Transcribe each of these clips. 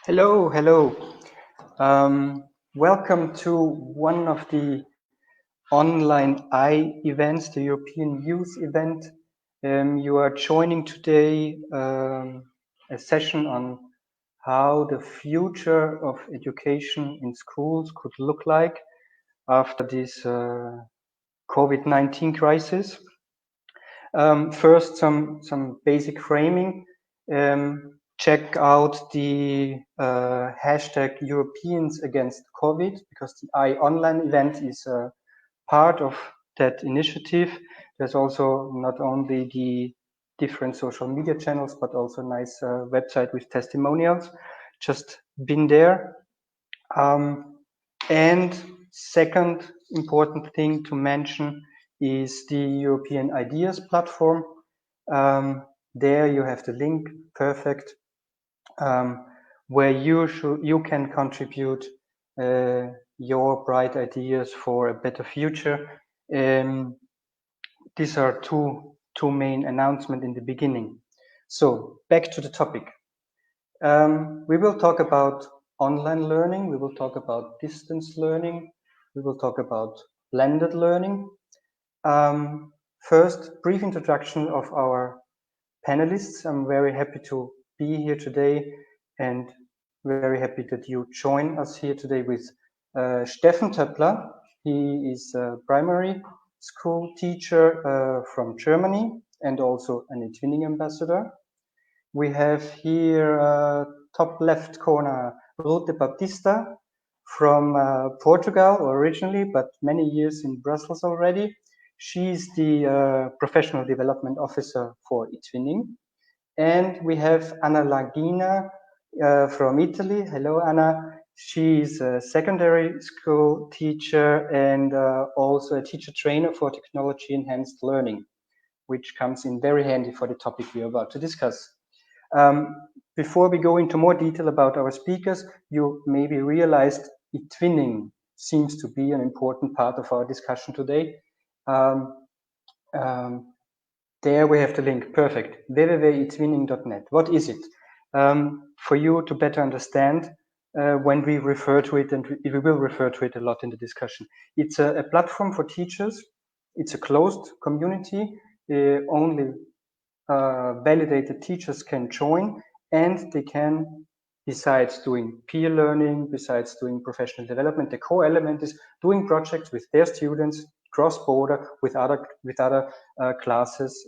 Hello, hello. Welcome to one of the online events, the European Youth Event. You are joining today a session on how the future of education in schools could look like after this COVID-19 crisis. First, some basic framing. Check out the hashtag Europeans Against COVID, because the Online event is part of that initiative. There's also not only the different social media channels, but also a nice website with testimonials. Just been there. And second important thing to mention is the European Ideas platform. There you have the link, perfect, where you can contribute your bright ideas for a better future. These are two main announcements in the beginning. So back to the topic. We will talk about online learning. We will talk about distance learning. We will talk about blended learning. First, brief introduction of our panelists. I'm very happy to be here today and very happy that you join us here today with Steffen Töppler. He is a primary school teacher from Germany and also an eTwinning ambassador. We have here top left corner Ruth Baptista from Portugal originally, but many years in Brussels already. She's the professional development officer for eTwinning. And we have Anna Lagina from Italy. Hello, Anna. She's a secondary school teacher and also a teacher trainer for technology enhanced learning, which comes in very handy for the topic we are about to discuss. Before we go into more detail about our speakers, you maybe realized eTwinning seems to be an important part of our discussion today. There we have the link, perfect, www.etwinning.net. What is it? For you to better understand when we refer to it, and we will refer to it a lot in the discussion. It's a platform for teachers. It's a closed community. Only validated teachers can join, and they can, besides doing peer learning, besides doing professional development, the core element is doing projects with their students cross-border with other classes,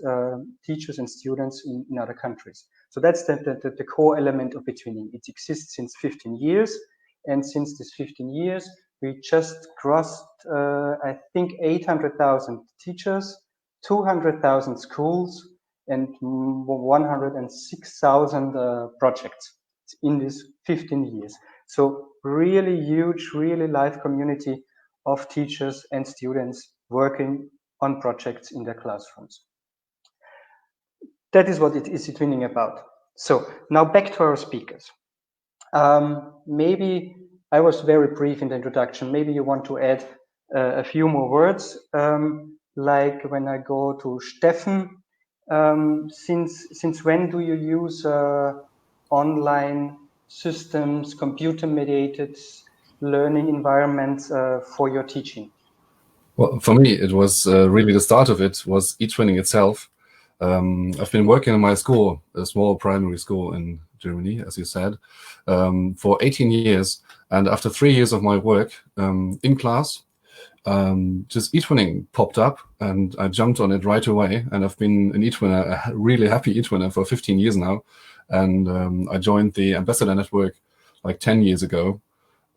teachers and students in other countries. So that's the core element of eTwinning. It exists since 15 years, and since this 15 years, we just crossed, I think, 800,000 teachers, 200,000 schools, and 106,000 projects in these 15 years. So really huge, really live community of teachers and students working on projects in their classrooms. That is what it is eTwinning about. So now back to our speakers. Maybe I was very brief in the introduction. Maybe you want to add a few more words, like when I go to Steffen. Since when do you use online systems, computer-mediated learning environments for your teaching? Well, for me, it was really the start of it was eTwinning itself. I've been working in my school, a small primary school in Germany, as you said, for 18 years. And after 3 years of my work in class, just eTwinning popped up, and I jumped on it right away. And I've been an eTwinner, a really happy eTwinner for 15 years now. And I joined the Ambassador Network like 10 years ago.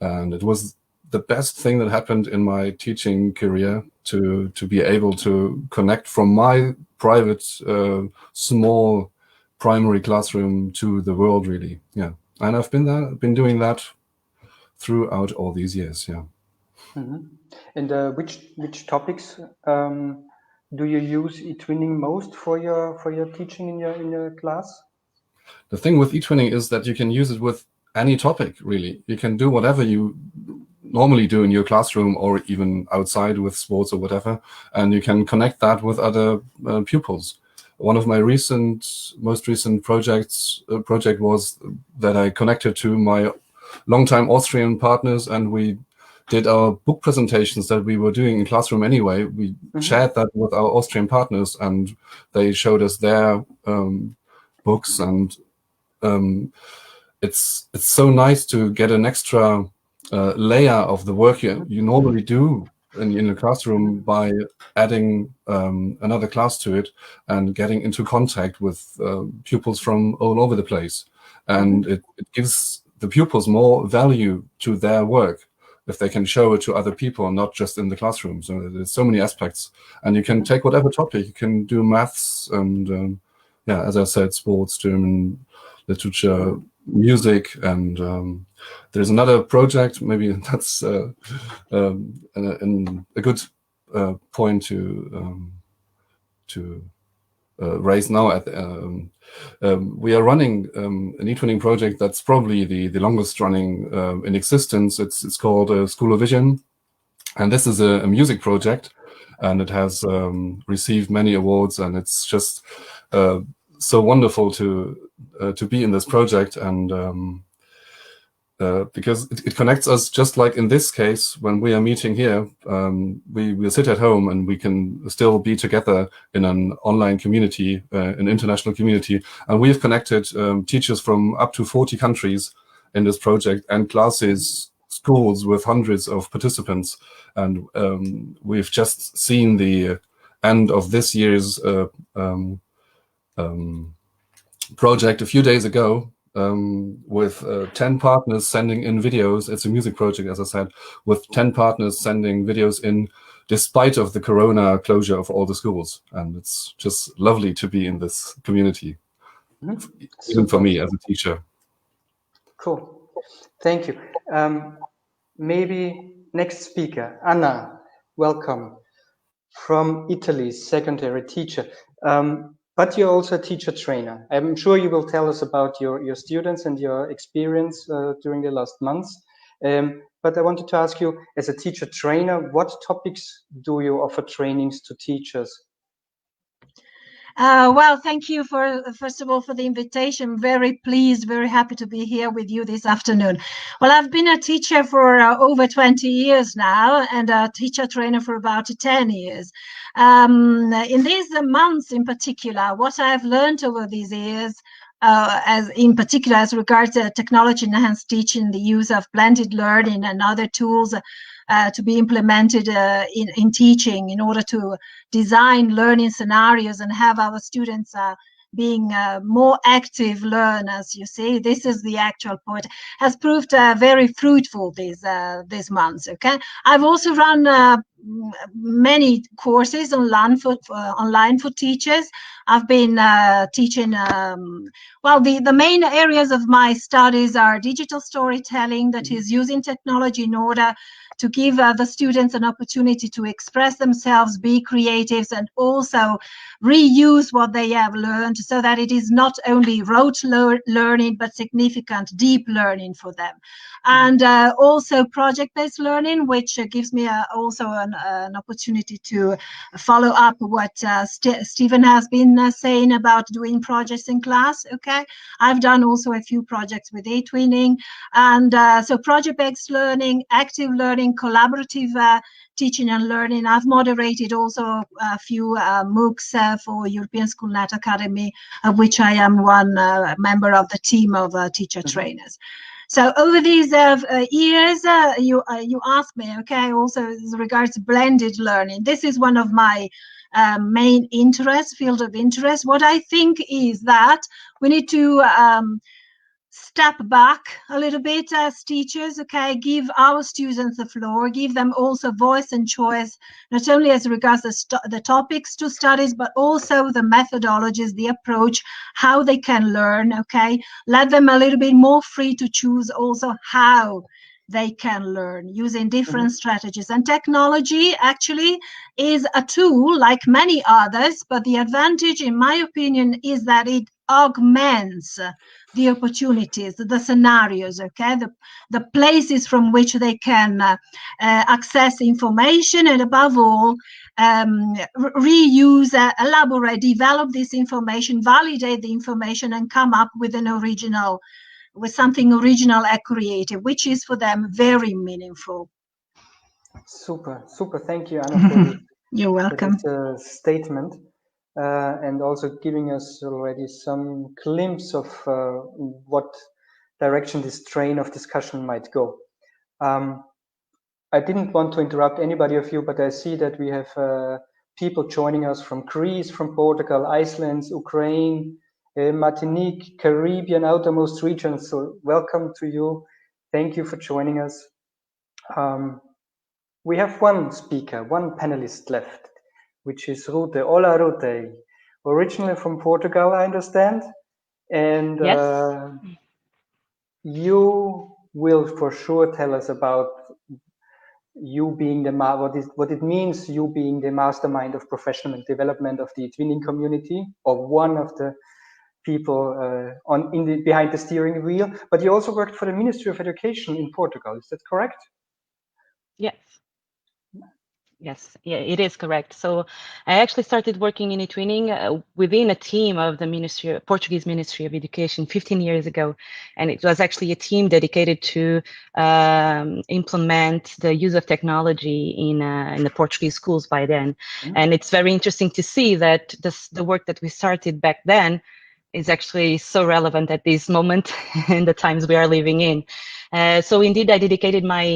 And it was the best thing that happened in my teaching career to be able to connect from my private, small primary classroom to the world, really. Yeah. And I've been doing that throughout all these years. Yeah. Mm-hmm. And which topics do you use eTwinning most for your teaching in your class? The thing with eTwinning is that you can use it with any topic, really. You can do whatever you normally do in your classroom or even outside with sports or whatever, and you can connect that with other pupils. one of my most recent project was that I connected to my longtime Austrian partners, and we did our book presentations that we were doing in classroom anyway. We shared that with our Austrian partners, and they showed us their books, and it's so nice to get an extra layer of the work you normally do in a classroom by adding another class to it and getting into contact with pupils from all over the place. And it gives the pupils more value to their work if they can show it to other people, not just in the classroom. So there's so many aspects, and you can take whatever topic. You can do maths and yeah, as I said, sports, German, literature, music, and there's another project. Maybe that's a good point to raise now. We are running an eTwinning project that's probably the longest running in existence. It's called School of Vision, and this is a music project, and it has received many awards, and it's just so wonderful to be in this project, and because it connects us, just like in this case when we are meeting here. We sit at home and we can still be together in an online community, an international community, and we've connected teachers from up to 40 countries in this project, and classes, schools with hundreds of participants. And we've just seen the end of this year's project a few days ago, with 10 partners sending in videos. It's a music project, as I said, with 10 partners sending videos in, despite of the Corona closure of all the schools. And it's just lovely to be in this community, even for me as a teacher. Cool, thank you. Maybe next speaker, Anna, welcome, from Italy, secondary teacher. But you're also a teacher trainer. I'm sure you will tell us about your students and your experience during the last months. But I wanted to ask you, as a teacher trainer, what topics do you offer trainings to teachers? Well, thank you first of all for the invitation. Very pleased, very happy to be here with you this afternoon. Well, I've been a teacher for over 20 years now, and a teacher trainer for about 10 years. In these months in particular, what I've learned over these years, as regards technology enhanced teaching, the use of blended learning and other tools to be implemented in teaching in order to design learning scenarios and have our students being more active learners. You see, this is the actual point, has proved very fruitful these months. Okay, I've also run many courses online for teachers. I've been teaching, well, the main areas of my studies are digital storytelling, that is using technology in order to give the students an opportunity to express themselves, be creatives, and also reuse what they have learned, so that it is not only rote learning, but significant deep learning for them. And also project-based learning, which gives me also an opportunity to follow up what Stephen has been saying about doing projects in class. Okay, I've done also a few projects with eTwinning, and so project-based learning, active learning, collaborative teaching and learning. I've moderated also a few MOOCs for European Schoolnet Academy, of which I am one member of the team of teacher trainers. So over these years, you asked me, okay, also as regards blended learning. This is one of my main field of interest. What I think is that we need to step back a little bit as teachers, okay, give our students the floor, give them also voice and choice, not only as regards the topics to studies, but also the methodologies, the approach, how they can learn, okay. Let them a little bit more free to choose also how they can learn using different strategies. And technology actually is a tool like many others, but the advantage, in my opinion, is that it augments the opportunities, the scenarios, okay, the places from which they can access information, and above all, reuse, elaborate, develop this information, validate the information, and come up with something original and creative, which is for them very meaningful. Super. Thank you, Anna, for this, You're welcome. for this statement, and also giving us already some glimpse of what direction this train of discussion might go. I didn't want to interrupt anybody of you, but I see that we have people joining us from Greece, from Portugal, Iceland, Ukraine, Martinique, Caribbean, outermost regions. So welcome to you. Thank you for joining us. We have one speaker, one panelist left, which is Rute. Hola, Rute. Originally from Portugal, I understand. And yes. You will for sure tell us about you being what it means, you being the mastermind of professional development of the eTwinning community, or one of the people behind the steering wheel. But you also worked for the Ministry of Education in Portugal. Is that correct? Yes. Yes, yeah, it is correct. So I actually started working in eTwinning within a team of the Portuguese Ministry of Education 15 years ago. And it was actually a team dedicated to implement the use of technology in the Portuguese schools by then. Mm-hmm. And it's very interesting to see that the work that we started back then is actually so relevant at this moment in the times we are living in. So indeed, I dedicated my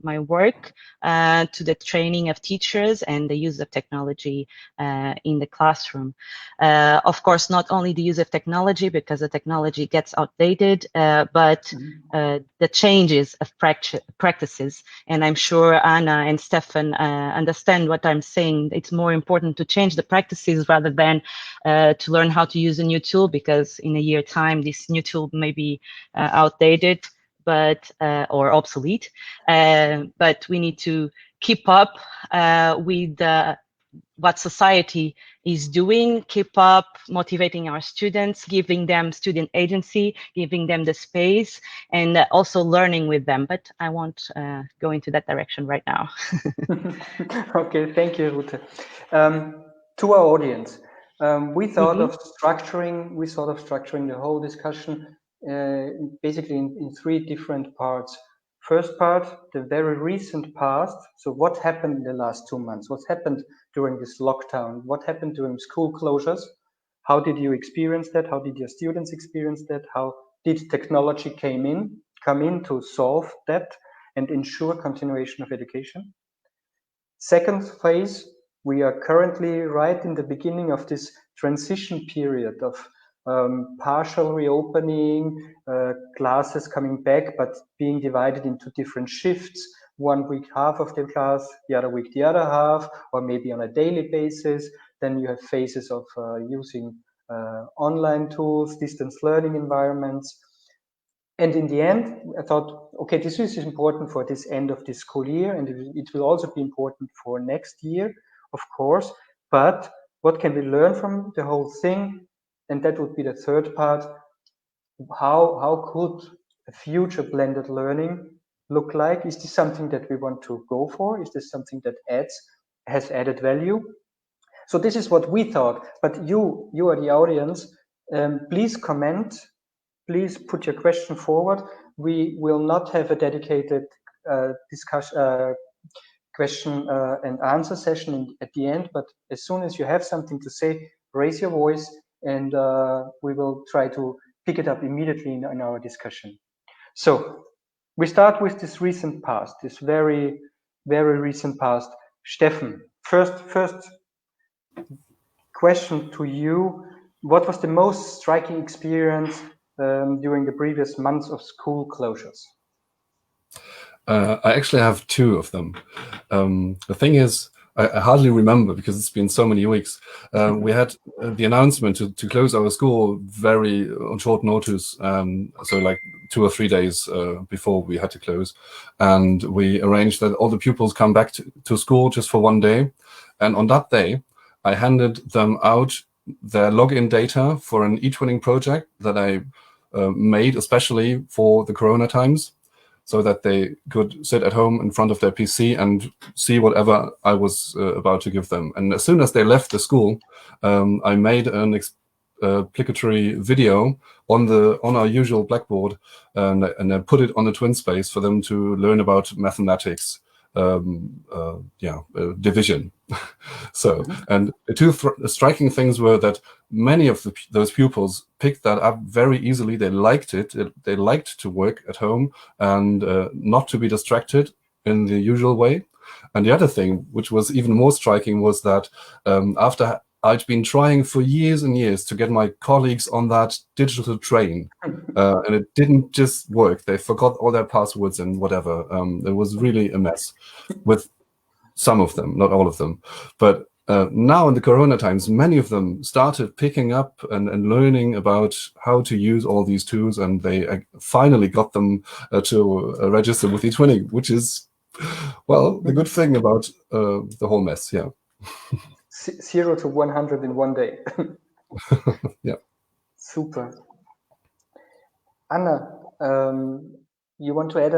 work to the training of teachers and the use of technology in the classroom. Of course, not only the use of technology, because the technology gets outdated, but the changes of practices. And I'm sure Anna and Stefan understand what I'm saying. It's more important to change the practices rather than to learn how to use a new tool, because in a year's time, this new tool may be outdated, or obsolete, but we need to keep up with what society is doing, keep up motivating our students, giving them student agency, giving them the space, and also learning with them. But I won't go into that direction right now. Okay, thank you, Rute. To our audience, we thought of structuring the whole discussion basically in three different parts. First part, the very recent past. So what happened in the last 2 months? What happened during this lockdown? What happened during school closures? How did you experience that? How did your students experience that? How did technology come in to solve that and ensure continuation of education? Second phase, we are currently right in the beginning of this transition period of partial reopening, classes coming back, but being divided into different shifts. 1 week half of the class, the other week the other half, or maybe on a daily basis. Then you have phases of using online tools, distance learning environments. And in the end, I thought, okay, this is important for this end of this school year, and it will also be important for next year, of course. But what can we learn from the whole thing? And that would be the third part. How could a future blended learning look like? Is this something that we want to go for? Is this something that has added value? So this is what we thought. But you are the audience. Please comment. Please put your question forward. We will not have a dedicated question and answer session at the end. But as soon as you have something to say, raise your voice, and we will try to pick it up immediately in our discussion. So we start with this recent past, this very, very recent past. Stefan, first question to you. What was the most striking experience during the previous months of school closures? I actually have two of them. The thing is, I hardly remember because it's been so many weeks. We had the announcement to close our school very on short notice, so like 2 or 3 days before we had to close. And we arranged that all the pupils come back to school just for 1 day. And on that day, I handed them out their login data for an eTwinning project that I made especially for the Corona times, so that they could sit at home in front of their PC and see whatever I was about to give them. And as soon as they left the school, I made an explicatory video on our usual Blackboard, and I put it on the TwinSpace for them to learn about mathematics, division. So, and the two striking things were that many of those pupils picked that up very easily. They liked it. They liked to work at home and not to be distracted in the usual way. And the other thing, which was even more striking, was that after I'd been trying for years and years to get my colleagues on that digital train, and it didn't just work. They forgot all their passwords and whatever. It was really a mess with some of them, not all of them. But now in the Corona times, many of them started picking up and learning about how to use all these tools, and they finally got them to register with eTwinning, which is, well, the good thing about the whole mess, yeah. 0 to 100 in one day. Yeah. Super. Anna, you want to add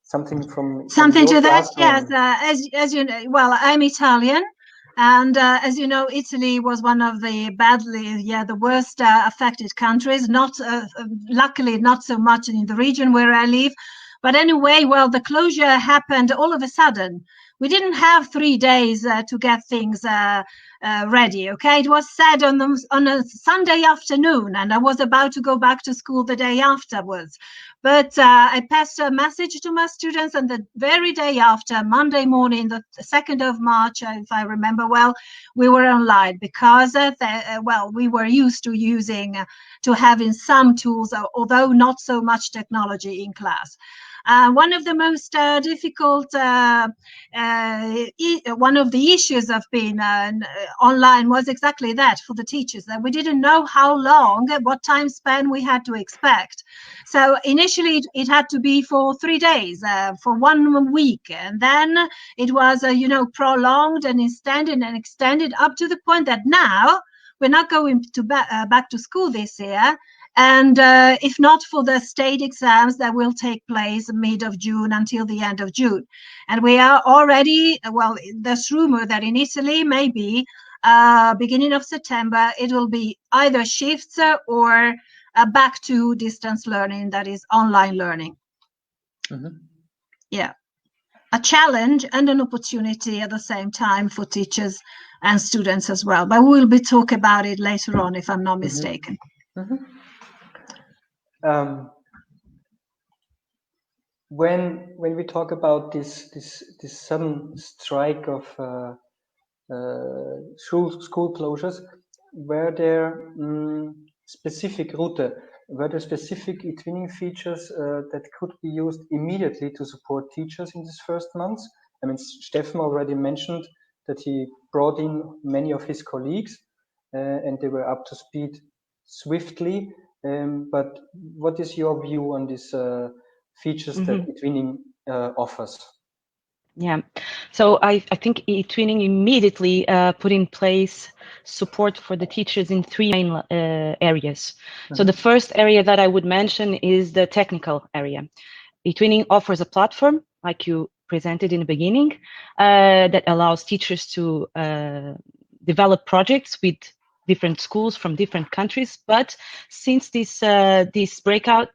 something from to that? classroom? Yes. As you know, well, I'm Italian, and as you know, Italy was one of the the worst affected countries. Not luckily, not so much in the region where I live, but anyway, well, the closure happened all of a sudden. We didn't have 3 days to get things ready. Okay, it was said on a Sunday afternoon, and I was about to go back to school the day afterwards. But I passed a message to my students, and the very day after, Monday morning, the 2nd of March, if I remember well, we were online because, we were used to having some tools, although not so much technology in class. One of the most difficult, one of the issues of being online was exactly that for the teachers, that we didn't know how long, what time span we had to expect. So initially it had to be for 3 days, for 1 week, and then it was, prolonged and extended up to the point that now we're not going to back to school this year. And if not for the state exams that will take place mid of June until the end of June. And we are already, well, there's rumor that in Italy, maybe beginning of September, it will be either shifts or back to distance learning, that is online learning. Mm-hmm. Yeah, a challenge and an opportunity at the same time for teachers and students as well. But we'll be talking about it later on, if I'm not mistaken. Mm-hmm. When we talk about this sudden strike of school closures, were there specific eTwinning features that could be used immediately to support teachers in these first months? I mean, Steffen already mentioned that he brought in many of his colleagues and they were up to speed swiftly. But what is your view on these features that eTwinning offers? Yeah, so I think eTwinning immediately put in place support for the teachers in 3 main areas. Mm-hmm. So the first area that I would mention is the technical area. eTwinning offers a platform, like you presented in the beginning, that allows teachers to develop projects with different schools from different countries. But since this breakout,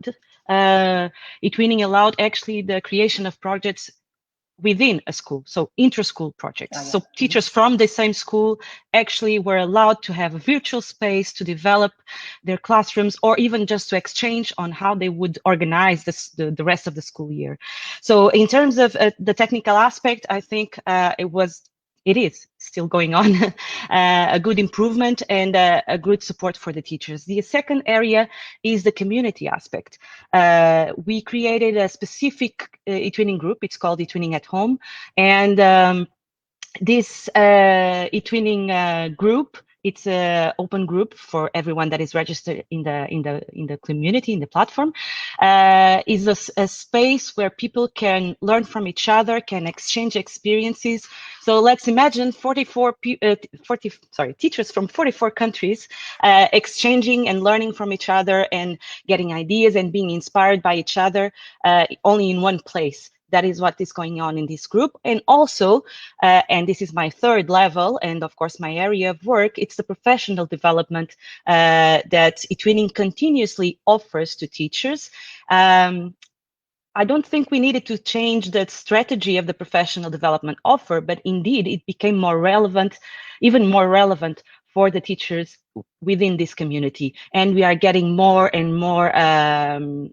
eTwinning allowed actually the creation of projects within a school, so inter-school projects. So teachers from the same school actually were allowed to have a virtual space to develop their classrooms, or even just to exchange on how they would organize the rest of the school year. So in terms of the technical aspect, I think it is still going on, a good improvement and a good support for the teachers. The second area is the community aspect. We created a specific eTwinning group. It's called eTwinning at Home. And this eTwinning group It's an open group for everyone that is registered in the community, in the platform. Is a space where people can learn from each other, can exchange experiences. So let's imagine 44 teachers from 44 countries exchanging and learning from each other and getting ideas and being inspired by each other only in one place. That is what is going on in this group. And also, and this is my third level, and of course my area of work, it's the professional development that eTwinning continuously offers to teachers. I don't think we needed to change the strategy of the professional development offer, but indeed it became more relevant, even more relevant for the teachers within this community. And we are getting more and more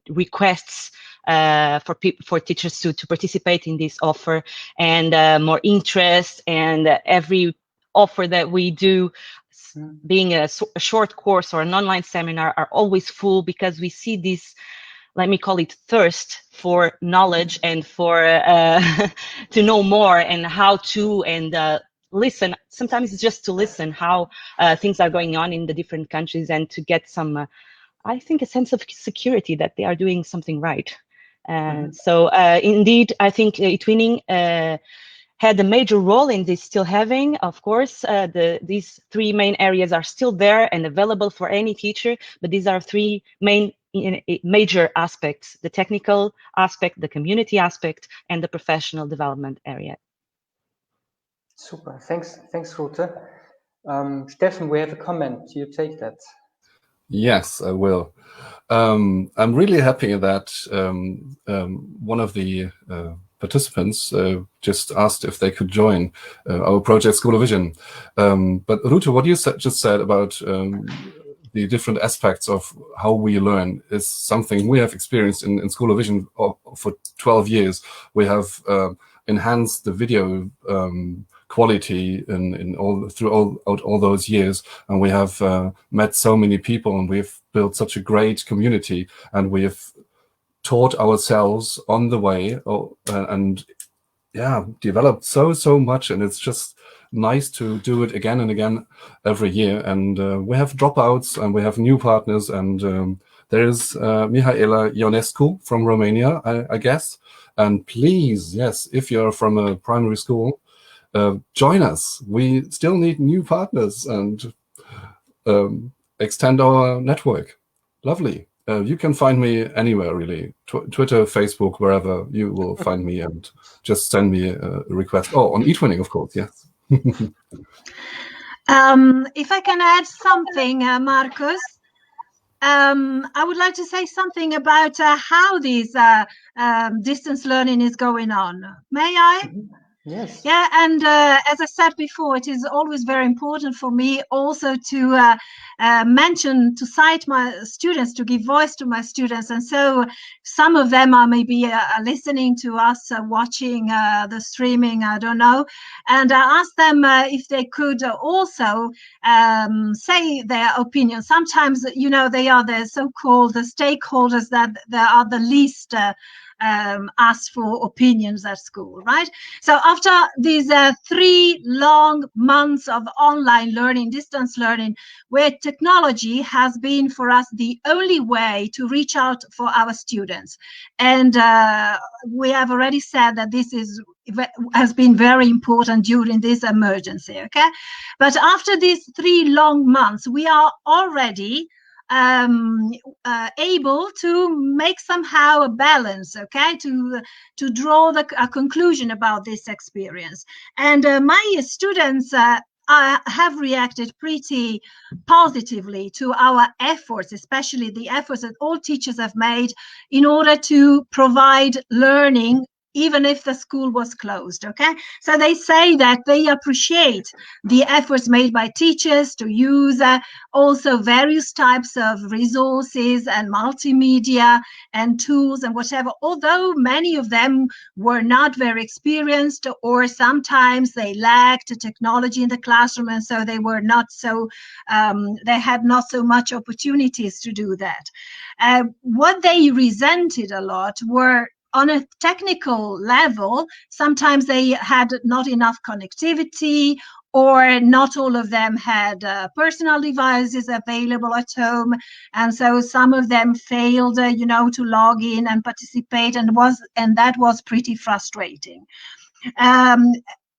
requests for teachers to participate in this offer, and more interest, and every offer that we do, being a short course or an online seminar, are always full, because we see this, let me call it, thirst for knowledge and for to know more and how to, and listen. Sometimes it's just to listen how things are going on in the different countries, and to get some, I think, a sense of security that they are doing something right. So indeed, I think eTwinning had a major role in this, still having. Of course, these three main areas are still there and available for any teacher, but these are three major aspects: the technical aspect, the community aspect, and the professional development area. Super, thanks Rute. Steffen, we have a comment. You take that. Yes, I will. I'm really happy that one of the participants just asked if they could join our project School of Vision. But Rute, what you just said about the different aspects of how we learn is something we have experienced in School of Vision for 12 years. We have enhanced the video quality throughout all those years, and we have met so many people, and we've built such a great community, and we have taught ourselves on the way, and yeah, developed so much. And it's just nice to do it again and again every year. And we have dropouts, and we have new partners, and there is Mihaela Ionescu from Romania, I guess. And please, yes, if you're from a primary school, join us. We still need new partners and extend our network. Lovely. You can find me anywhere, really. Twitter, Facebook, wherever, you will find me, and just send me a request. Oh, on eTwinning, of course, yes. If I can add something, Marcus, I would like to say something about how this distance learning is going on. May I? Yes. Yeah, and as I said before, it is always very important for me also to cite my students, to give voice to my students. And so some of them are maybe listening to us, watching the streaming, I don't know. And I asked them if they could also say their opinion. Sometimes, you know, they are the so-called stakeholders that they are the least ask for opinions at school, right? So after these 3 long months of online learning, distance learning, where technology has been for us the only way to reach out for our students, and we have already said that this has been very important during this emergency, okay? But after these 3 long months, we are already able to make somehow a balance, okay, to draw a conclusion about this experience. And my students have reacted pretty positively to our efforts, especially the efforts that all teachers have made in order to provide learning even if the school was closed, okay? So they say that they appreciate the efforts made by teachers to use also various types of resources and multimedia and tools and whatever, although many of them were not very experienced, or sometimes they lacked technology in the classroom, and so they were not so, they had not so much opportunities to do that. What they resented a lot were, on a technical level, sometimes they had not enough connectivity, or not all of them had personal devices available at home, and so some of them failed, to log in and participate, and that was pretty frustrating.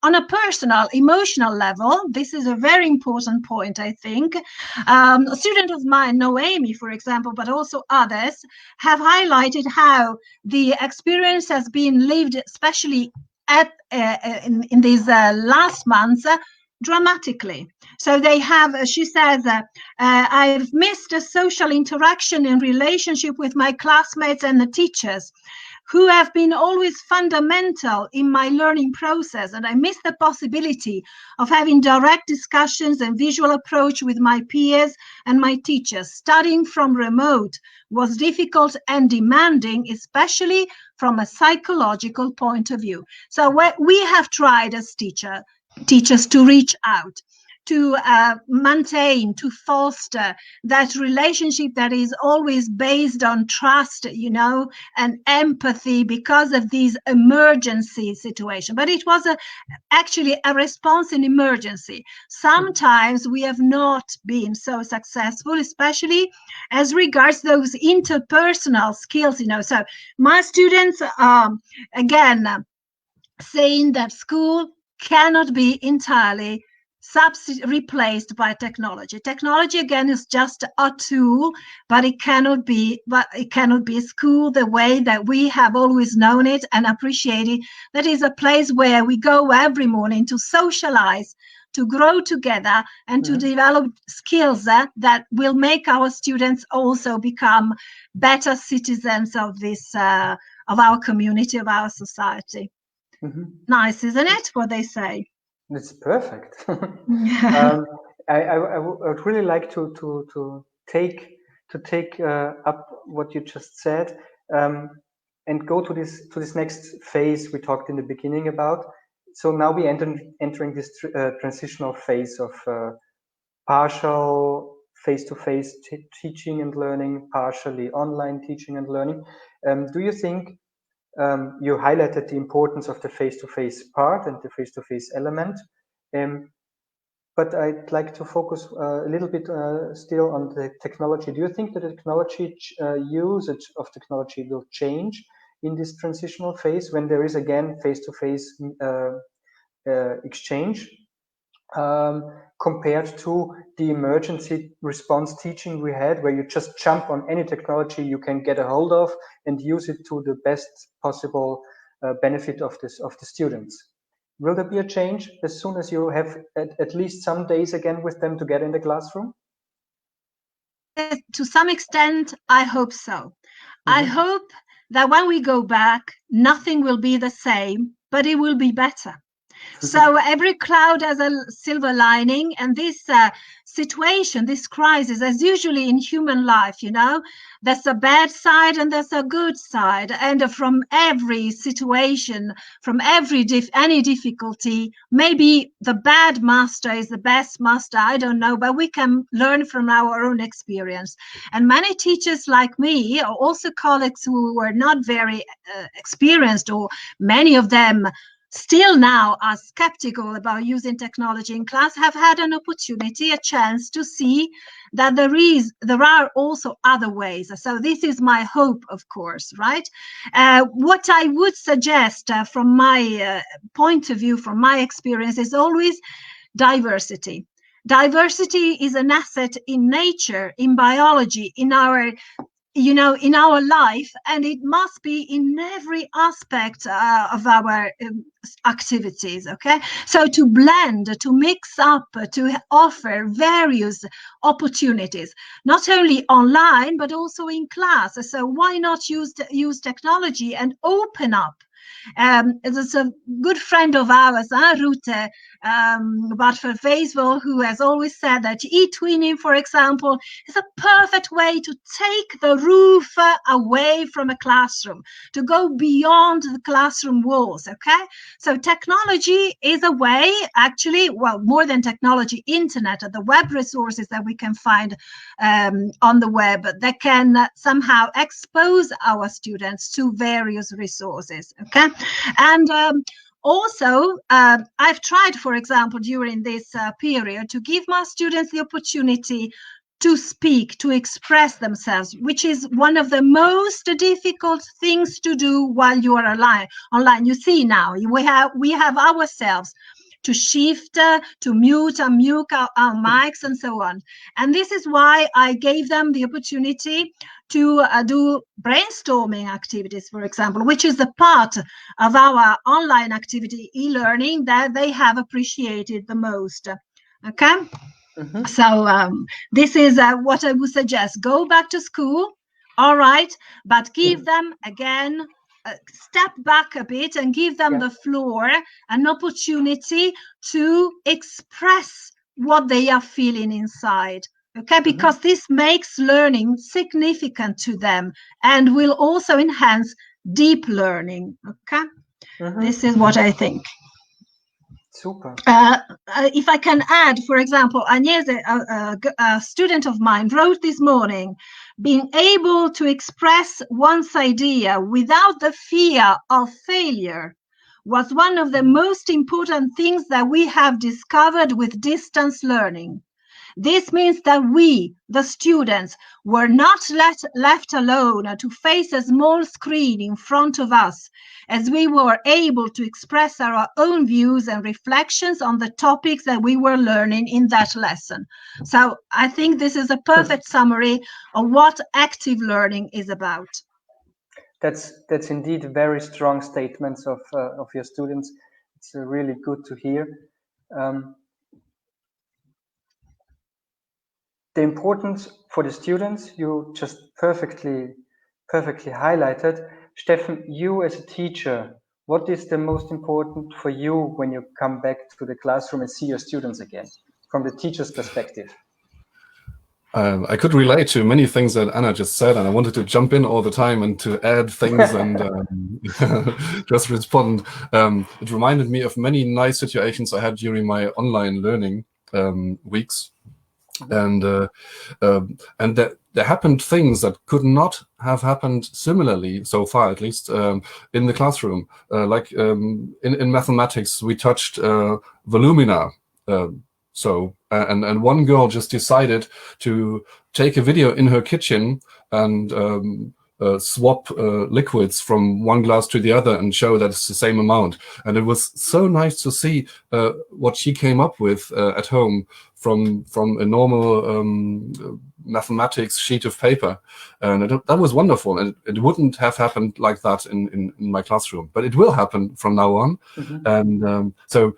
On a personal, emotional level, this is a very important point, I think. A student of mine, Noemi, for example, but also others, have highlighted how the experience has been lived, especially in these last months, dramatically. So they have, she says, I've missed a social interaction in relationship with my classmates and the teachers, who have been always fundamental in my learning process. And I miss the possibility of having direct discussions and visual approach with my peers and my teachers. Studying from remote was difficult and demanding, especially from a psychological point of view. So we have tried as teachers to reach out, to maintain, to foster that relationship that is always based on trust, and empathy because of these emergency situations. But it was actually a response in emergency. Sometimes we have not been so successful, especially as regards those interpersonal skills, So my students, again, saying that school cannot be entirely replaced by technology. Technology, again, is just a tool, but it cannot be school the way that we have always known it and appreciated. That is a place where we go every morning to socialize, to grow together, and to develop skills that will make our students also become better citizens of this, of our community, of our society. Nice, isn't it, what they say? It's perfect. I would really like to take up what you just said, and go to this next phase we talked in the beginning about. So now we entering this transitional phase of partial face-to-face teaching and learning, partially online teaching and learning. Do you think you highlighted the importance of the face-to-face part and the face-to-face element, but I'd like to focus a little bit still on the technology. Do you think that the technology usage of technology will change in this transitional phase when there is again face-to-face exchange, compared to the emergency response teaching we had, where you just jump on any technology you can get a hold of and use it to the best possible benefit of the students? Will there be a change as soon as you have at least some days again with them together in the classroom? To some extent, I hope so. I hope that when we go back, nothing will be the same, but it will be better. So every cloud has a silver lining, and this situation, this crisis, as usually in human life, there's a bad side and there's a good side. And from every situation, from any difficulty, maybe the bad master is the best master, I don't know, but we can learn from our own experience. And many teachers like me, or also colleagues who were not very experienced, or many of them still now are skeptical about using technology in class, have had an opportunity, a chance to see that there are also other ways. So this is my hope, of course, right? What I would suggest from my point of view, from my experience, is always diversity. Diversity is an asset in nature, in biology, in our life, and it must be in every aspect of our activities. Okay, so to blend, to mix up, to offer various opportunities, not only online but also in class. So why not use technology and open up? There's a good friend of ours, Rute Bartfeld-Weiswol, who has always said that e-twinning, for example, is a perfect way to take the roof away from a classroom, to go beyond the classroom walls. Okay, so technology is a way, actually, well, more than technology, internet, the web resources that we can find on the web, that can somehow expose our students to various resources. Okay, and Also, I've tried, for example, during this period to give my students the opportunity to speak, to express themselves, which is one of the most difficult things to do while you are online. You see now, we have ourselves to shift, to mute, unmute our mics and so on. And this is why I gave them the opportunity to do brainstorming activities, for example, which is the part of our online activity e-learning that they have appreciated the most. Okay? Mm-hmm. So this is what I would suggest. Go back to school, all right, but give them, again, step back a bit and give them the floor, an opportunity to express what they are feeling inside. Okay, because this makes learning significant to them and will also enhance deep learning. Okay, this is what I think. Super. If I can add, for example, Agnese, a student of mine, wrote this morning, being able to express one's idea without the fear of failure was one of the most important things that we have discovered with distance learning. This means that we, the students, were not left alone to face a small screen in front of us, as we were able to express our own views and reflections on the topics that we were learning in that lesson. So I think this is a perfect summary of what active learning is about. That's indeed very strong statements of your students. It's really good to hear. The importance for the students you just perfectly highlighted. Steffen, you as a teacher, what is the most important for you when you come back to the classroom and see your students again, from the teacher's perspective? I could relate to many things that Anna just said, and I wanted to jump in all the time and to add things and just respond. It reminded me of many nice situations I had during my online learning weeks. And there happened things that could not have happened similarly, so far at least, in the classroom. Like in mathematics, we touched volumina. And one girl just decided to take a video in her kitchen and swap liquids from one glass to the other and show that it's the same amount. And it was so nice to see what she came up with at home from a normal mathematics sheet of paper. And that was wonderful. And it wouldn't have happened like that in my classroom, but it will happen from now on. And so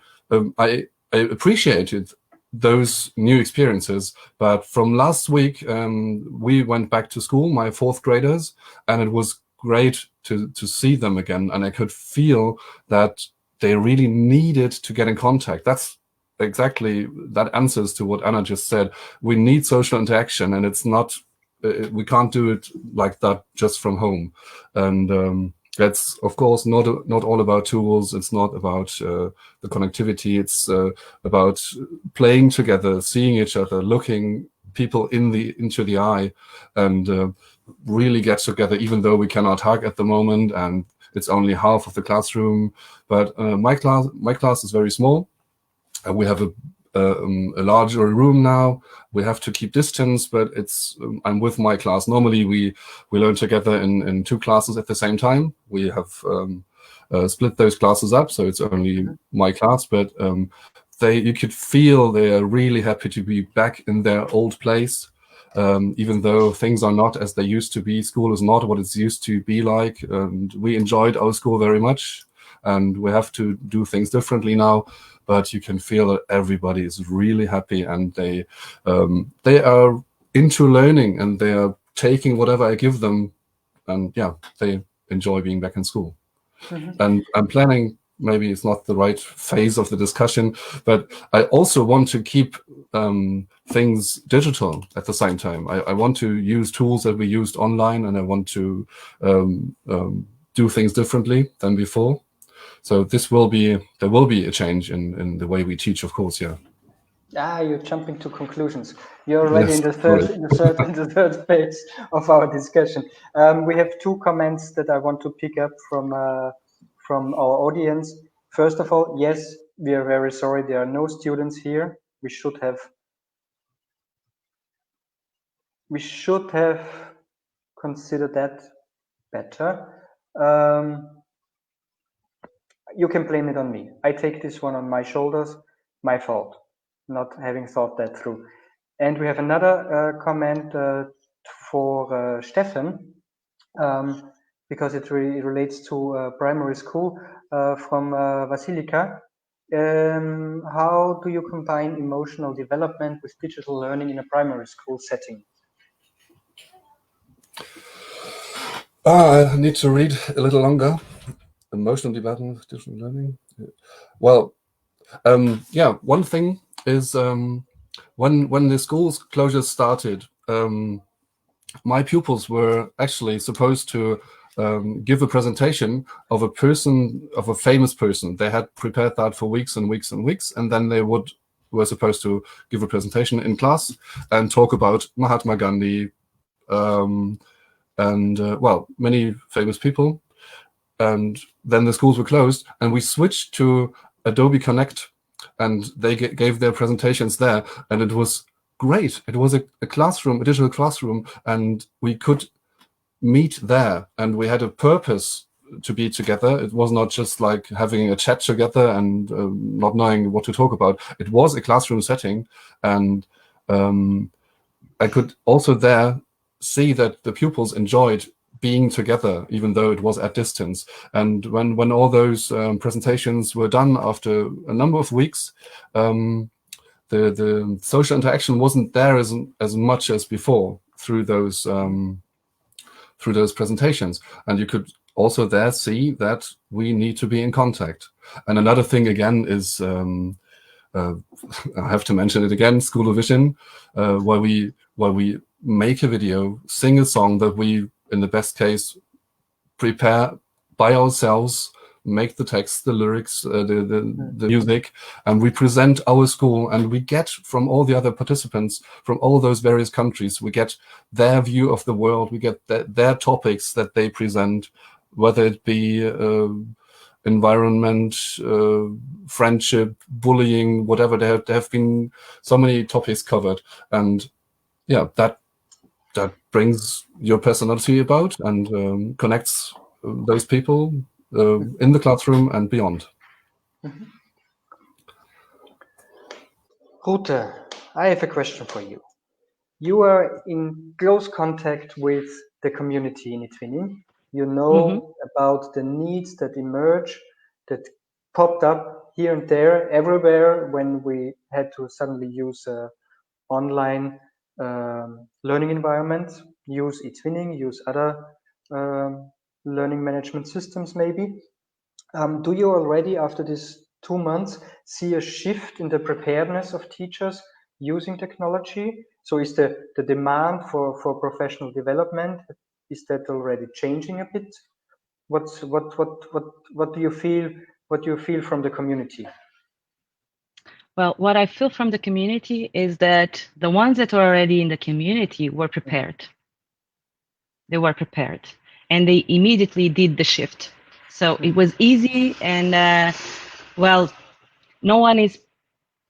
I appreciated those new experiences. But from last week, we went back to school, my fourth graders, and it was great to see them again. And I could feel that they really needed to get in contact. That's exactly, that answers to what Anna just said. We need social interaction, and it's not, we can't do it like that just from home. And that's, of course, not all about tools. It's not about the connectivity. It's about playing together, seeing each other, looking people into the eye, and really get together, even though we cannot hug at the moment, and it's only half of the classroom. But my class is very small. We have a larger room now. We have to keep distance, but it's I'm with my class. Normally we learn together in two classes at the same time. We have split those classes up, so it's only my class, but you could feel they are really happy to be back in their old place, even though things are not as they used to be. School is not what it's used to be like, and we enjoyed our school very much, and we have to do things differently now. But you can feel that everybody is really happy, and they are into learning, and they are taking whatever I give them, and yeah, they enjoy being back in school. And I'm planning, maybe it's not the right phase of the discussion, but I also want to keep things digital at the same time. I want to use tools that we used online, and I want to do things differently than before. So there will be a change in the way we teach, of course, yeah. You're jumping to conclusions. You're already in the third phase of our discussion. We have two comments that I want to pick up from our audience. First of all, yes, we are very sorry there are no students here. We should have considered that better. You can blame it on me. I take this one on my shoulders. My fault, not having thought that through. And we have another comment for Stefan, because it relates to primary school, from Vasilika. How do you combine emotional development with digital learning in a primary school setting? I need to read a little longer. Emotional development, digital learning. Well, yeah, one thing is when the school's closures started, my pupils were actually supposed to give a presentation of a famous person. They had prepared that for weeks and weeks and weeks, and then they were supposed to give a presentation in class and talk about Mahatma Gandhi, and well, many famous people. And then the schools were closed, and we switched to Adobe Connect, and they gave their presentations there, and it was great. It was a classroom, a digital classroom, and we could meet there, and we had a purpose to be together. It was not just like having a chat together and not knowing what to talk about. It was a classroom setting, and I could also there see that the pupils enjoyed being together, even though it was at distance. And when all those presentations were done after a number of weeks, the social interaction wasn't there as much as before through those presentations. And you could also there see that we need to be in contact. And another thing again is, I have to mention it again, School of Vision, where we make a video, sing a song that we, in the best case, prepare by ourselves, make the text, the lyrics, the music, and we present our school, and we get from all the other participants from all those various countries, we get their view of the world, we get their topics that they present, whether it be environment, friendship, bullying, whatever. There have been so many topics covered, and yeah, that brings your personality about and connects those people in the classroom and beyond. Rute, I have a question for you. You are in close contact with the community in eTwinning. You know about the needs that emerge, that popped up here and there, everywhere, when we had to suddenly use online learning environments, use eTwinning, use other learning management systems maybe. Do you already, after these 2 months, see a shift in the preparedness of teachers using technology? So is the demand for professional development, is that already changing a bit? What do you feel? What do you feel from the community? Well, what I feel from the community is that the ones that were already in the community were prepared. They were prepared, and they immediately did the shift. So it was easy, and well, no one is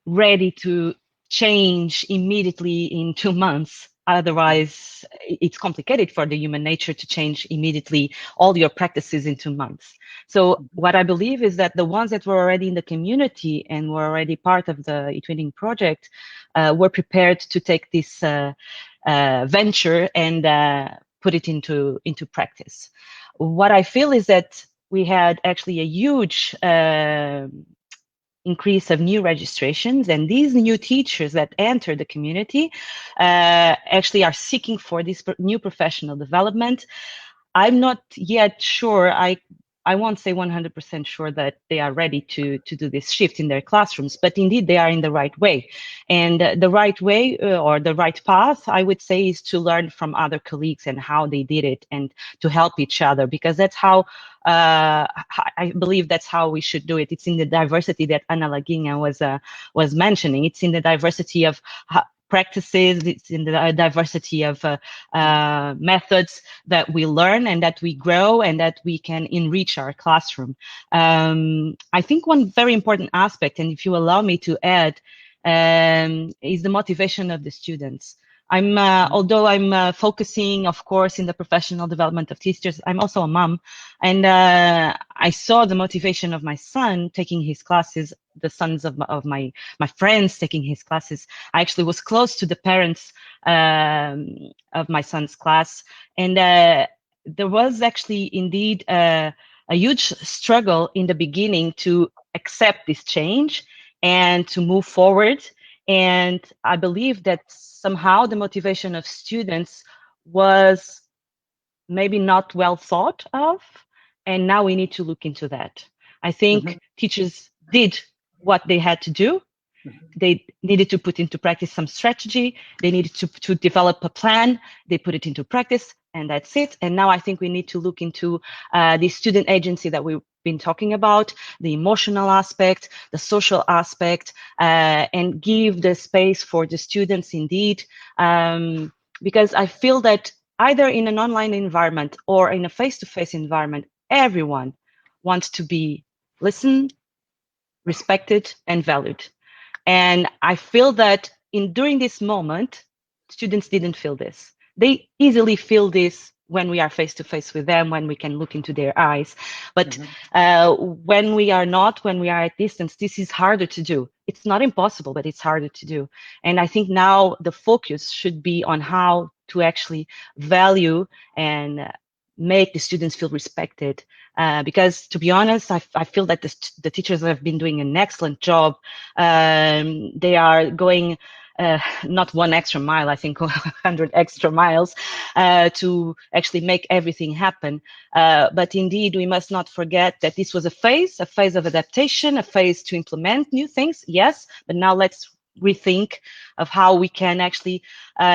ready to change immediately in 2 months. Otherwise, it's complicated for the human nature to change immediately all your practices in 2 months. So what I believe is that the ones that were already in the community and were already part of the eTwinning project were prepared to take this venture and put it into practice. What I feel is that we had actually a huge increase of new registrations, and these new teachers that enter the community actually are seeking for this new professional development. I'm not yet sure, I won't say 100% sure that they are ready to do this shift in their classrooms, but indeed they are in the right way. And the right way or the right path, I would say, is to learn from other colleagues and how they did it and to help each other, because that's how I believe that's how we should do it. It's in the diversity that Anna Laguinha was mentioning. It's in the diversity of practices, it's in the diversity of methods that we learn and that we grow and that we can enrich our classroom. I think one very important aspect, and if you allow me to add, is the motivation of the students. Although I'm focusing, of course, in the professional development of teachers, I'm also a mom, and I saw the motivation of my son taking his classes, the sons of my friends taking his classes. I actually was close to the parents of my son's class, and there was actually indeed a huge struggle in the beginning to accept this change and to move forward. And I believe that somehow the motivation of students was maybe not well thought of, and now we need to look into that. I think teachers did what they had to do. They needed to put into practice some strategy. They needed to develop a plan. They put it into practice, and that's it. And now I think we need to look into the student agency that we've been talking about, the emotional aspect, the social aspect, and give the space for the students indeed. Because I feel that either in an online environment or in a face-to-face environment, everyone wants to be listened, respected, and valued. And I feel that during this moment, students didn't feel this. They easily feel this when we are face-to-face with them, when we can look into their eyes. But when we are not, when we are at distance, this is harder to do. It's not impossible, but it's harder to do. And I think now the focus should be on how to actually value and make the students feel respected. Because to be honest, I feel that the teachers have been doing an excellent job. They are going not one extra mile, I think 100 extra miles to actually make everything happen. But indeed, we must not forget that this was a phase of adaptation, a phase to implement new things, yes, but now let's rethink of how we can actually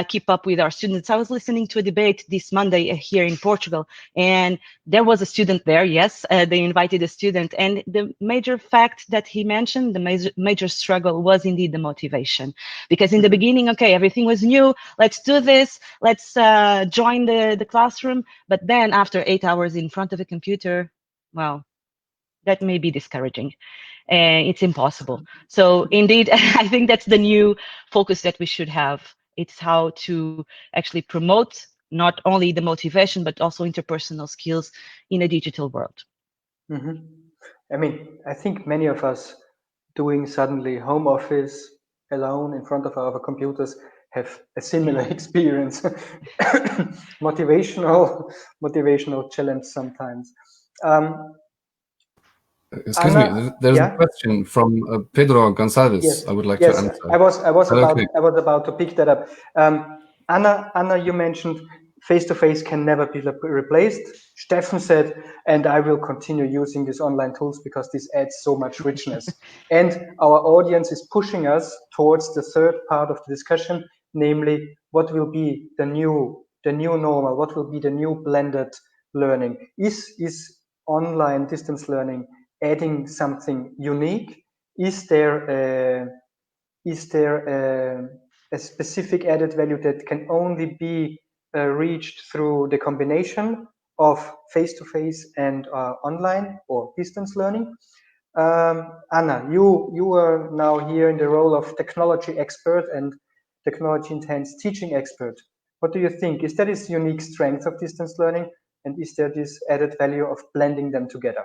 keep up with our students. I was listening to a debate this Monday here in Portugal, and there was a student there, yes, they invited a student, and the major fact that he mentioned, the major struggle was indeed the motivation. Because in the beginning, okay, everything was new, let's do this, let's join the classroom, but then after 8 hours in front of a computer, well, that may be discouraging. It's impossible. So indeed, I think that's the new focus that we should have. It's how to actually promote not only the motivation, but also interpersonal skills in a digital world. I mean, I think many of us doing suddenly home office alone in front of our computers have a similar experience. motivational challenge sometimes. Excuse me, there's a question from Pedro Gonzalez. Yes, I would like to answer. I was about to pick that up. Anna, you mentioned face-to-face can never be replaced. Steffen said, and I will continue using these online tools because this adds so much richness. And our audience is pushing us towards the third part of the discussion, namely, what will be the new normal? What will be the new blended learning? Is online distance learning adding something unique? Is there a specific added value that can only be reached through the combination of face-to-face and online or distance learning? Anna, you are now here in the role of technology expert and technology intense teaching expert. What do you think? Is that this unique strength of distance learning, and is there this added value of blending them together?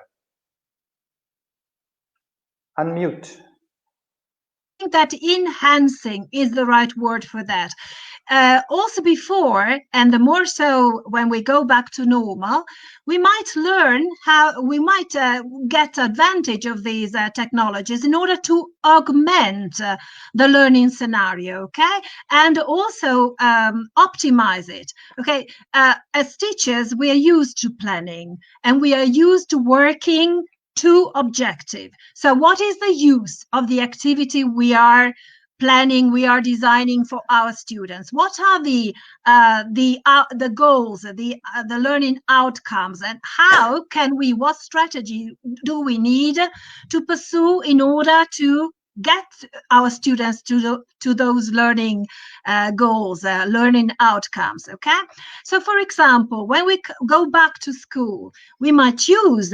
Unmute. I think that enhancing is the right word for that. Also before, and the more so when we go back to normal, we might learn how we might get advantage of these technologies in order to augment the learning scenario, okay? And also optimize it, okay? As teachers, we are used to planning and we are used to working to objective. So what is the use of the activity we are planning, we are designing for our students? What are the goals, the learning outcomes, and what strategy do we need to pursue in order to get our students to those learning goals, learning outcomes. Okay, so for example, when we go back to school, we might use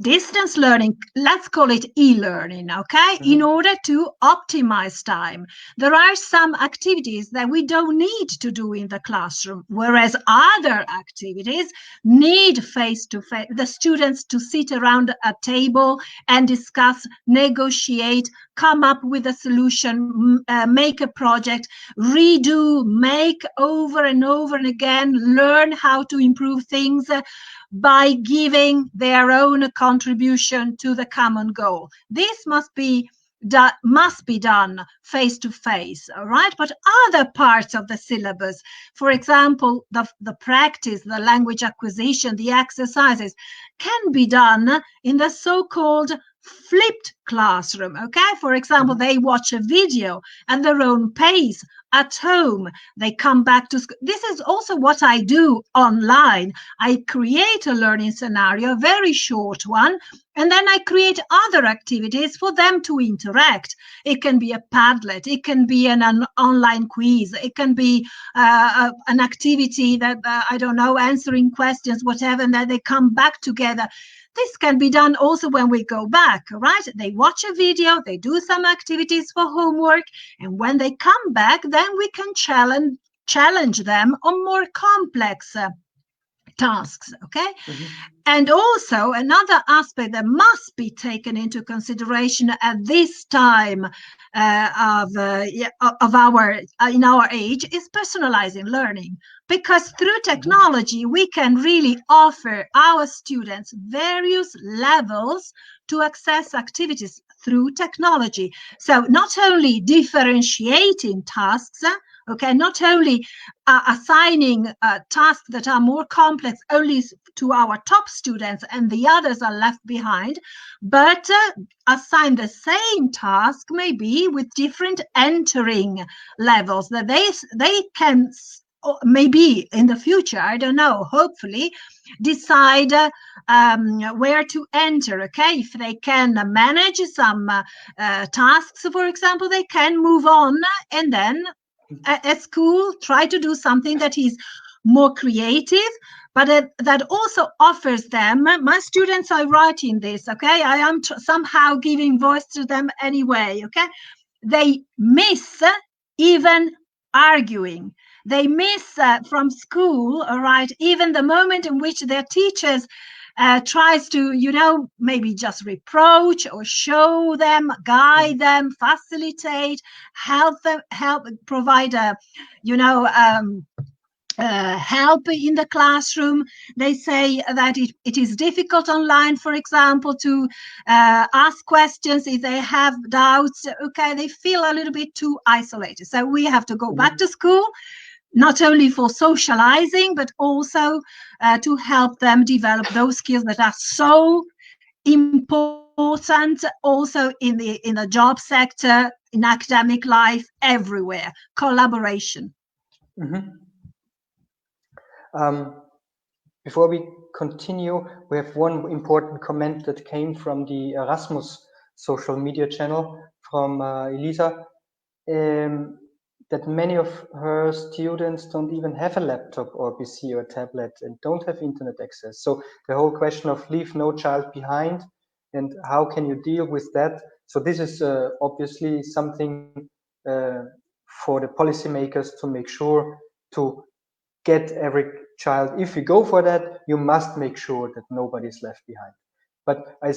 distance learning, let's call it e-learning, okay, in order to optimize time. There are some activities that we don't need to do in the classroom, whereas other activities need face-to-face, the students to sit around a table and discuss, negotiate, come up with a solution, make a project, redo, make over and over and again, learn how to improve things by giving their own contribution to the common goal. This must be done face to face, all right? But other parts of the syllabus, for example, the practice, the language acquisition, the exercises, can be done in the so-called flipped classroom. Okay, for example, they watch a video at their own pace at home, they come back to school. This is also what I do online. I create a learning scenario, a very short one, and then I create other activities for them to interact. It can be a Padlet, it can be an online quiz, it can be an activity that, I don't know, answering questions, whatever, and then they come back together. This can be done also when we go back, right? They watch a video, they do some activities for homework, and when they come back, then we can challenge them on more complex tasks, okay? And also another aspect that must be taken into consideration at this time in our age is personalizing learning, because through technology we can really offer our students various levels to access activities through technology. So not only differentiating tasks, okay, not only assigning tasks that are more complex only to our top students and the others are left behind, but assign the same task maybe with different entering levels, that they can maybe in the future, I don't know, hopefully decide where to enter. Okay, if they can manage some tasks, for example, they can move on and then at school try to do something that is more creative, but that also offers them, my students are writing this, okay, I am somehow giving voice to them anyway, okay, they miss even arguing, they miss from school, all right, even the moment in which their teachers tries to, you know, maybe just reproach or show them, guide them, facilitate, help provide a, you know, help in the classroom. They say that it is difficult online, for example, to ask questions if they have doubts. Okay, they feel a little bit too isolated. So we have to go back to school, not only for socializing, but also to help them develop those skills that are so important also in the job sector, in academic life, everywhere. Collaboration. Before we continue, we have one important comment that came from the Erasmus social media channel from Elisa. That many of her students don't even have a laptop or PC or tablet and don't have internet access. So the whole question of leave no child behind and how can you deal with that? So this is obviously something for the policymakers to make sure to get every child. If you go for that, you must make sure that nobody's left behind. But I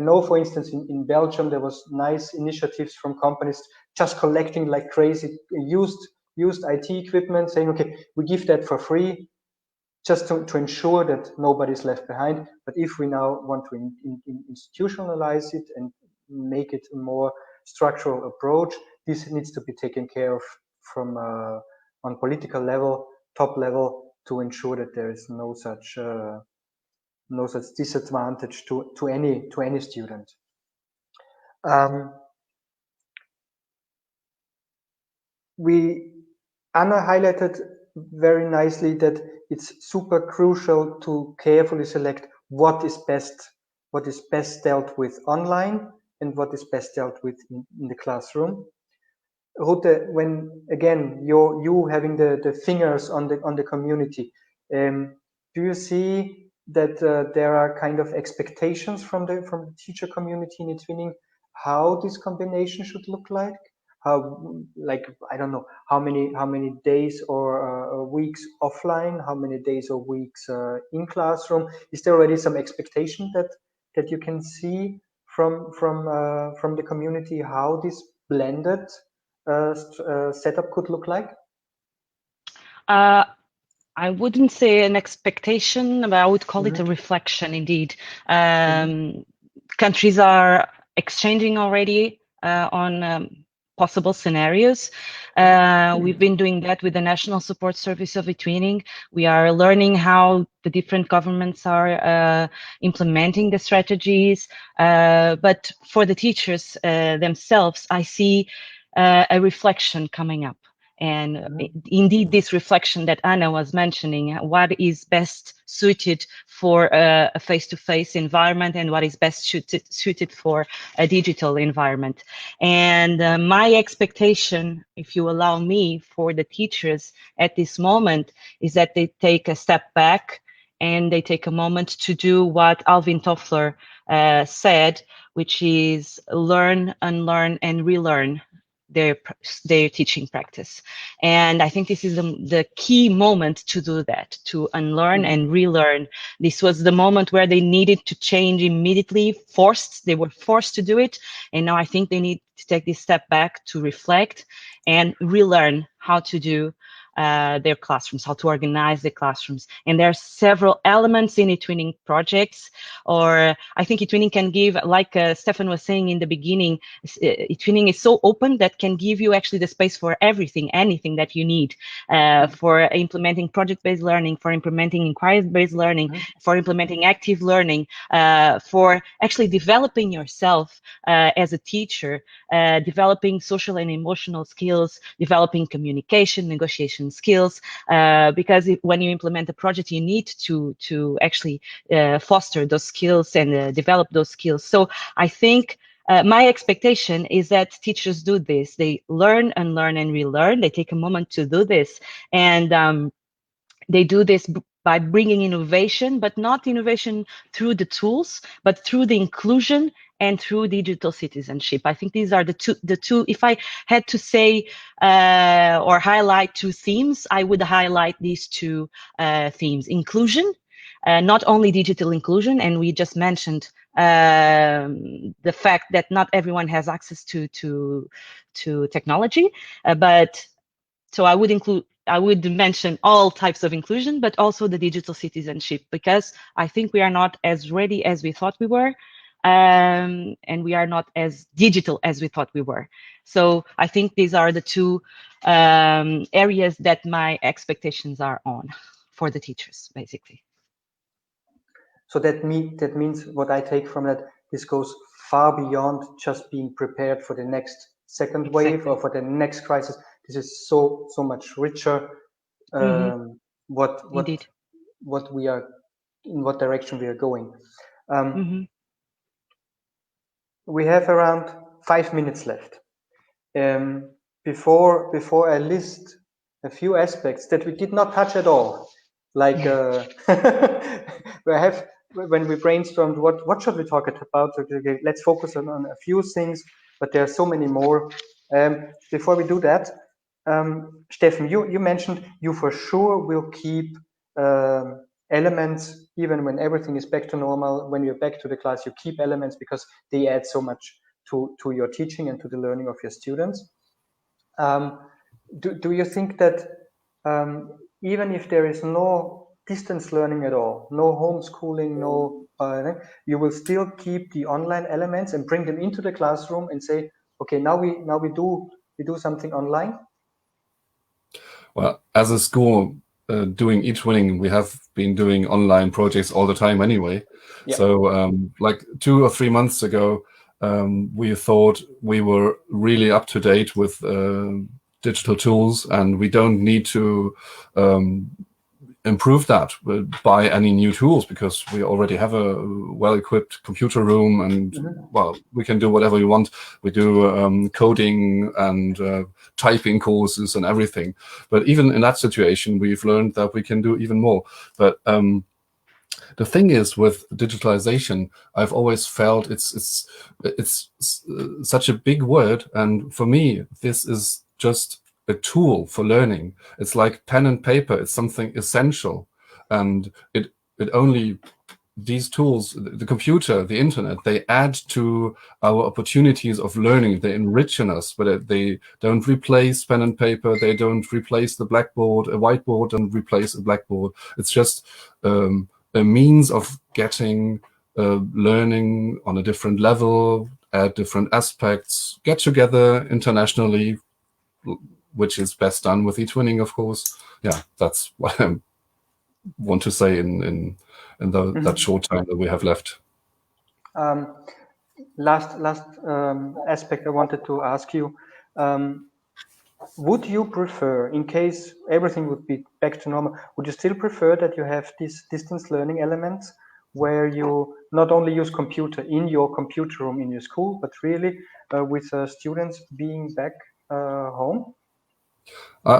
know, for instance, in Belgium, there was nice initiatives from companies just collecting like crazy used IT equipment, saying, okay, we give that for free, just to ensure that nobody's left behind. But if we now want to institutionalize it and make it a more structural approach, this needs to be taken care of from on political level, top level, to ensure that there is no such disadvantage to any student. Anna highlighted very nicely that it's super crucial to carefully select what is best dealt with online and what is best dealt with in the classroom. Ruth, when again you having the fingers on the community, do you see that there are kind of expectations from the teacher community in eTwinning how this combination should look like? How, like, I don't know, how many days or weeks offline, how many days or weeks in classroom? Is there already some expectation that you can see from the community how this blended setup could look like? I wouldn't say an expectation, but I would call it a reflection indeed. Countries are exchanging already on possible scenarios. We've been doing that with the National Support Service of eTwinning. We are learning how the different governments are implementing the strategies. But for the teachers themselves, I see a reflection coming up. And indeed, this reflection that Anna was mentioning, what is best suited for a face-to-face environment and what is best suited for a digital environment. And my expectation, if you allow me, for the teachers at this moment is that they take a step back and they take a moment to do what Alvin Toffler said, which is learn, unlearn, and relearn their teaching practice. And I think this is the key moment to do that, to unlearn and relearn. This was the moment where they needed to change immediately, they were forced to do it. And now I think they need to take this step back to reflect and relearn how to do their classrooms, how to organize their classrooms. And there are several elements in eTwinning projects, or I think eTwinning can give, like Stefan was saying in the beginning, eTwinning is so open that can give you actually the space for everything, anything that you need for implementing project-based learning, for implementing inquiry-based learning, for implementing active learning, for actually developing yourself as a teacher, developing social and emotional skills, developing communication, negotiation skills, because when you implement a project, you need to actually foster those skills and develop those skills. So I think my expectation is that teachers do this. They learn, unlearn, and relearn. They take a moment to do this, and they do this by bringing innovation, but not innovation through the tools, but through the inclusion and through digital citizenship. I think these are the two. If I had to say or highlight two themes, I would highlight these two themes: inclusion, not only digital inclusion, and we just mentioned the fact that not everyone has access to technology, but so I would mention all types of inclusion, but also the digital citizenship, because I think we are not as ready as we thought we were, and we are not as digital as we thought we were. So I think these are the two areas that my expectations are on for the teachers, basically. So that means what I take from that, this goes far beyond just being prepared for the next second wave or for the next crisis. This is so much richer. What we are, in what direction we are going. We have around 5 minutes left. Before I list a few aspects that we did not touch at all, like when we brainstormed what should we talk about, okay, let's focus on a few things, but there are so many more. Before we do that, Stefan, you mentioned you for sure will keep elements even when everything is back to normal. When you're back to the class, you keep elements because they add so much to your teaching and to the learning of your students. Do you think that even if there is no distance learning at all, no homeschooling, no you will still keep the online elements and bring them into the classroom and say, okay, now we do something online? Well, as a school doing eTwinning, we have been doing online projects all the time anyway. Yeah. So like 2 or 3 months ago, we thought we were really up to date with digital tools, and we don't need to improve that, buy any new tools, because we already have a well-equipped computer room, and well, we can do whatever we want. We do coding and typing courses and everything. But even in that situation, we've learned that we can do even more. But the thing is, with digitalization, I've always felt it's such a big word, and for me, this is just a tool for learning. It's like pen and paper. It's something essential, and it only, these tools, the computer, the internet, they add to our opportunities of learning. They enrich us, but they don't replace pen and paper. They don't replace the blackboard. A whiteboard don't replace a blackboard. It's just a means of getting learning on a different level, at different aspects, get together internationally, which is best done with eTwinning, of course. Yeah, that's what I want to say in that short time that we have left. Last aspect I wanted to ask you, would you prefer, in case everything would be back to normal, would you still prefer that you have these distance learning elements where you not only use computer in your computer room in your school, but really with students being back home?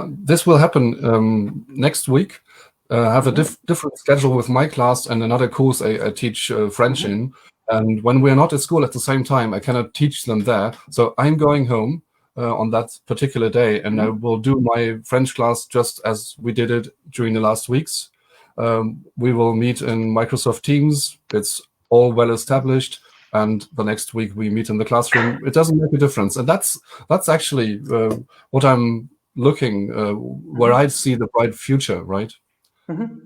This will happen next week. I have a different schedule with my class and another course I teach French in. And when we're not at school at the same time, I cannot teach them there. So I'm going home on that particular day, and I will do my French class just as we did it during the last weeks. We will meet in Microsoft Teams. It's all well established. And the next week we meet in the classroom. It doesn't make a difference. And that's actually what I'm looking, where I see the bright future, right?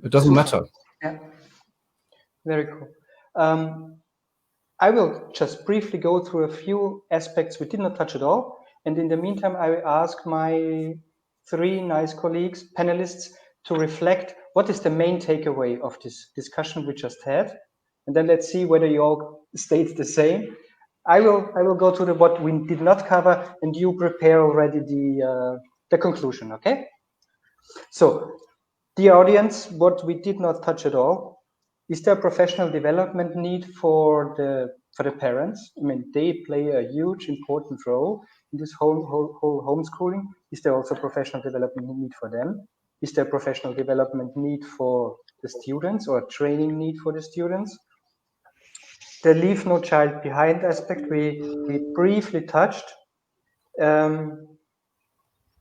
It doesn't matter. Yeah, very cool. I will just briefly go through a few aspects we did not touch at all. And in the meantime, I will ask my three nice colleagues, panelists, to reflect what is the main takeaway of this discussion we just had. And then let's see whether you all state the same. I will go to what we did not cover, and you prepare already the conclusion, okay? So, dear audience, what we did not touch at all, is there professional development need for the parents? I mean, they play a huge important role in this whole homeschooling. Is there also professional development need for them? Is there professional development need for the students, or training need for the students? The leave no child behind aspect we briefly touched. When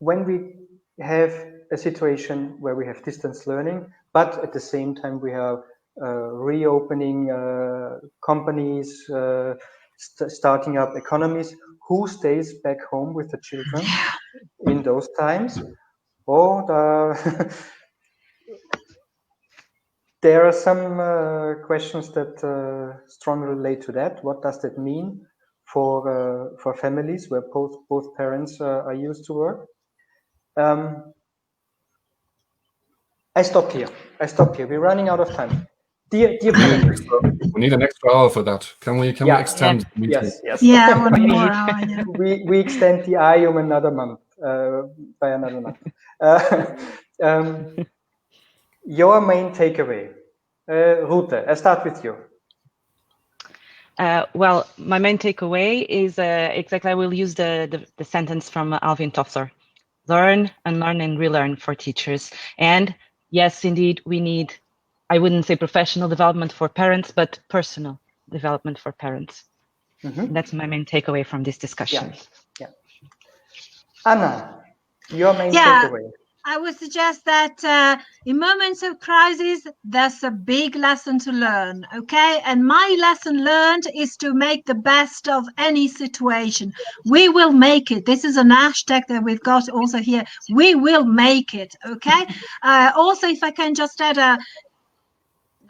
we have a situation where we have distance learning, but at the same time we have reopening companies, starting up economies, who stays back home with the children in those times? There are some questions that strongly relate to that. What does that mean for families where both parents are used to work? I stop here. We're running out of time. Dear panelists, we need an extra hour for that. Can we extend the meeting? Yes. Yeah, 1 more hour. Yeah. We extend the IUM another month, by another month. Your main takeaway, Rute, I start with you. Well, my main takeaway is exactly, I will use the sentence from Alvin Toffler: learn, unlearn, and relearn for teachers. And yes, indeed, we need, I wouldn't say professional development for parents, but personal development for parents. That's my main takeaway from this discussion. Yeah. Anna, your main takeaway. I would suggest that in moments of crisis, there's a big lesson to learn, okay? And my lesson learned is to make the best of any situation. We will make it. This is an hashtag that we've got also here. We will make it, okay? Also, if I can just add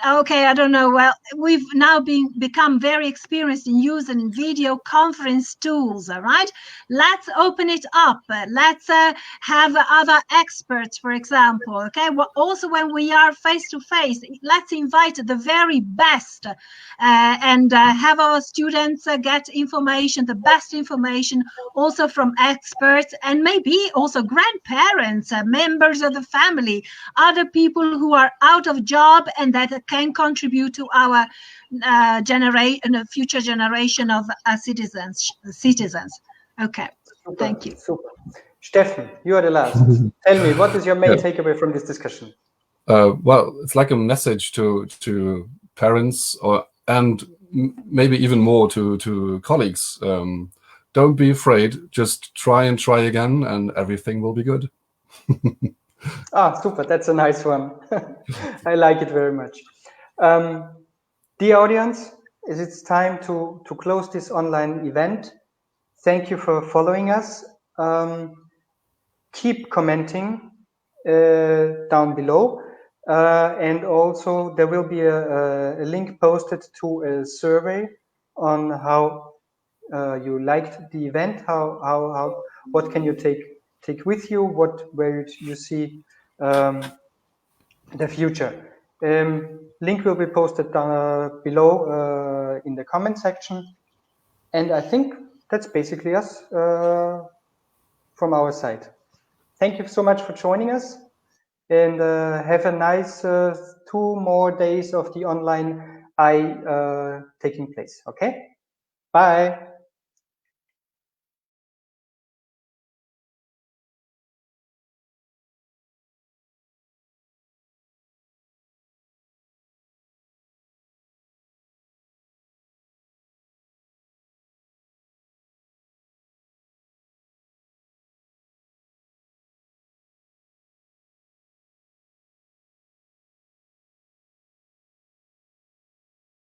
Okay, I don't know. Well, we've now become very experienced in using video conference tools, all right? Let's open it up. Let's have other experts, for example, okay? Well, also, when we are face-to-face, let's invite the very best and have our students get information, the best information, also from experts, and maybe also grandparents, members of the family, other people who are out of job and that can contribute to our future generation of citizens. Okay, Super, thank you. Super. Steffen, you are the last. Tell me, what is your main takeaway from this discussion? Well, it's like a message to parents and maybe even more to colleagues. Don't be afraid. Just try and try again, and everything will be good. Super. That's a nice one. I like it very much. Dear audience, it's time to close this online event. Thank you for following us. Keep commenting down below. And also there will be a link posted to a survey on how you liked the event, what can you take with you, where you see the future. Link will be posted down below in the comment section. And I think that's basically us from our side. Thank you so much for joining us, and have a nice 2 more days of the online taking place. Okay, bye.